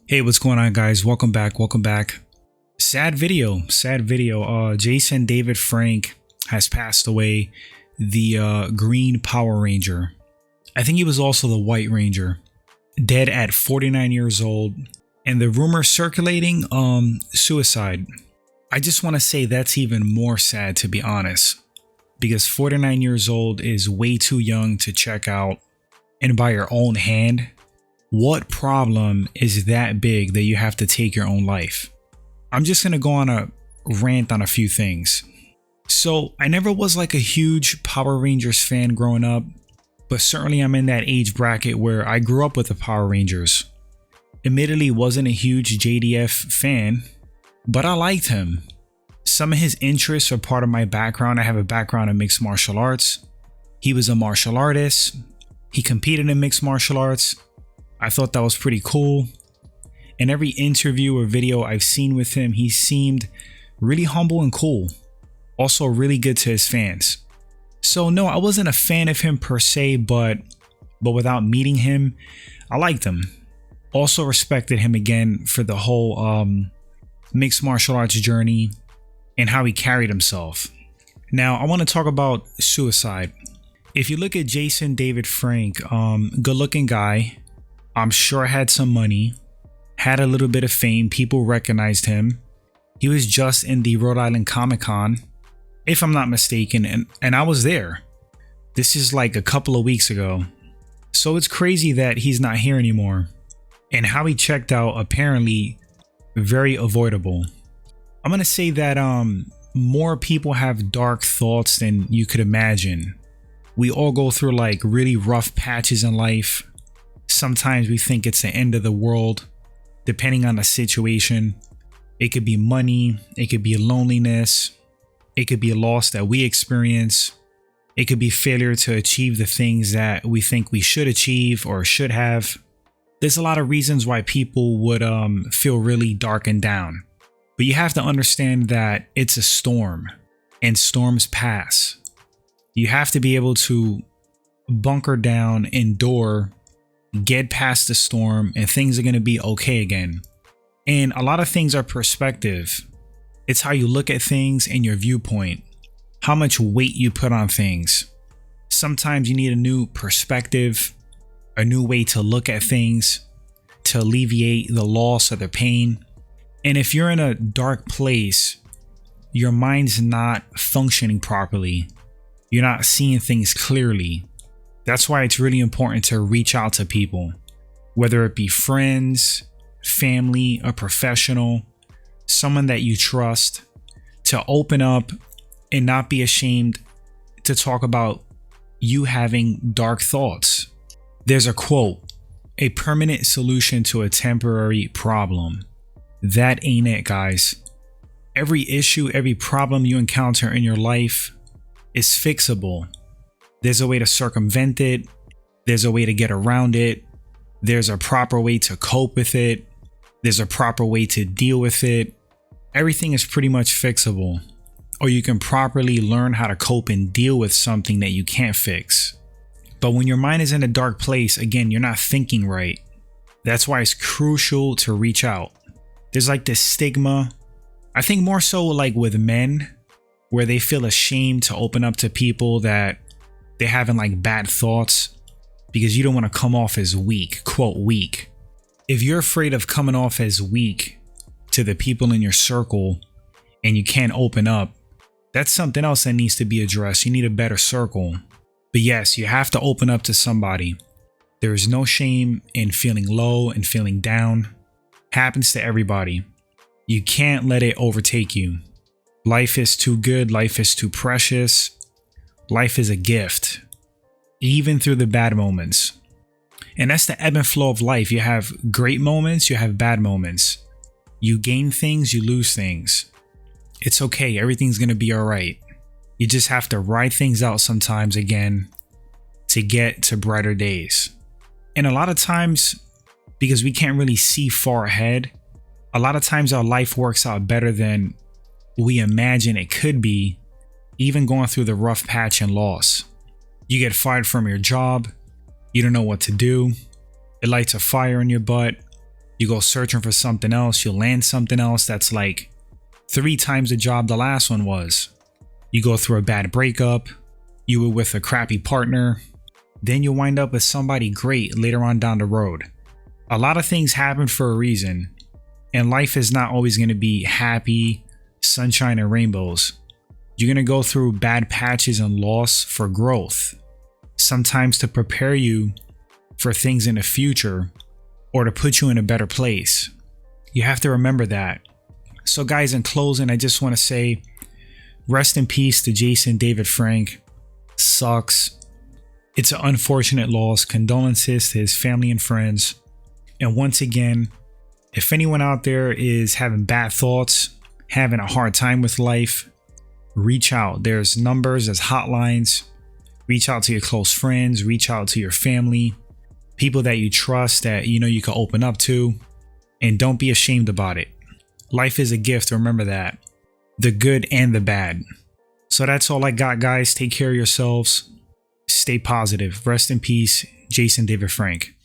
Hey, what's going on, guys? Welcome back. Sad video. Jason David Frank has passed away. The Green Power Ranger. I think he was also the White Ranger. Dead at 49 years old. And the rumor circulating, suicide. I just want to say that's even more sad, to be honest. Because 49 years old is way too young to check out. And by your own hand, what problem is that big that you have to take your own life? I'm just going to go on a rant on a few things. So I never was like a huge Power Rangers fan growing up, but certainly I'm in that age bracket where I grew up with the Power Rangers. Admittedly, wasn't a huge JDF fan, but I liked him. Some of his interests are part of my background. I have a background in mixed martial arts. He was a martial artist. He competed in mixed martial arts. I thought that was pretty cool. In every interview or video I've seen with him, he seemed really humble and cool. Also really good to his fans. So no, I wasn't a fan of him per se, but without meeting him, I liked him. Also respected him again for the whole mixed martial arts journey and how he carried himself. Now, I want to talk about suicide. If you look at Jason David Frank, good looking guy, I'm sure had some money, had a little bit of fame, people recognized him. He was just in the Rhode Island Comic Con, if I'm not mistaken, and I was there. This is like a couple of weeks ago. So it's crazy that he's not here anymore. And how he checked out, apparently very avoidable. I'm gonna say that more people have dark thoughts than you could imagine. We all go through like really rough patches in life. Sometimes we think it's the end of the world, depending on the situation. It could be money, it could be loneliness, it could be loss that we experience, it could be failure to achieve the things that we think we should achieve or should have. There's a lot of reasons why people would feel really dark and down. But you have to understand that it's a storm and storms pass. You have to be able to bunker down, endure, get past the storm, and things are going to be okay again. And a lot of things are perspective. It's how you look at things and your viewpoint, how much weight you put on things. Sometimes you need a new perspective, a new way to look at things to alleviate the loss or the pain. And if you're in a dark place, your mind's not functioning properly. You're not seeing things clearly. That's why it's really important to reach out to people, whether it be friends, family, a professional, someone that you trust, to open up and not be ashamed to talk about you having dark thoughts. There's a quote, "A permanent solution to a temporary problem." That ain't it, guys. Every issue, every problem you encounter in your life is fixable. There's a way to circumvent it. There's a way to get around it. There's a proper way to cope with it. There's a proper way to deal with it. Everything is pretty much fixable. Or you can properly learn how to cope and deal with something that you can't fix. But when your mind is in a dark place, again, you're not thinking right. That's why it's crucial to reach out. There's like this stigma, I think more so like with men, where they feel ashamed to open up to people that they're having like bad thoughts because you don't want to come off as weak, quote weak. If you're afraid of coming off as weak to the people in your circle and you can't open up, that's something else that needs to be addressed. You need a better circle. But yes, you have to open up to somebody. There is no shame in feeling low and feeling down. Happens to everybody. You can't let it overtake you. Life is too good. Life is too precious. Life is a gift, even through the bad moments. And that's the ebb and flow of life. You have great moments, you have bad moments. You gain things, you lose things. It's okay. Everything's going to be all right. You just have to ride things out sometimes again to get to brighter days. And a lot of times, because we can't really see far ahead, a lot of times our life works out better than we imagine it could be, even going through the rough patch and loss. You get fired from your job, you don't know what to do, it lights a fire in your butt, You go searching for something else, you'll land something else that's like 3 times the job the last one was. You go through a bad breakup, you were with a crappy partner, then you wind up with somebody great later on down the road. A lot of things happen for a reason, and life is not always going to be happy, sunshine, and rainbows. You're going to go through bad patches and loss for growth, sometimes to prepare you for things in the future or to put you in a better place. You have to remember that. So guys, in closing, I just want to say rest in peace to Jason David Frank. Sucks. It's an unfortunate loss. Condolences to his family and friends. And once again, if anyone out there is having bad thoughts, having a hard time with life, reach out. There's numbers, there's hotlines. Reach out to your close friends, reach out to your family, people that you trust that you know you can open up to, and don't be ashamed about it. Life is a gift, remember that. The good and the bad. So that's all I got, guys. Take care of yourselves. Stay positive. Rest in peace, Jason David Frank.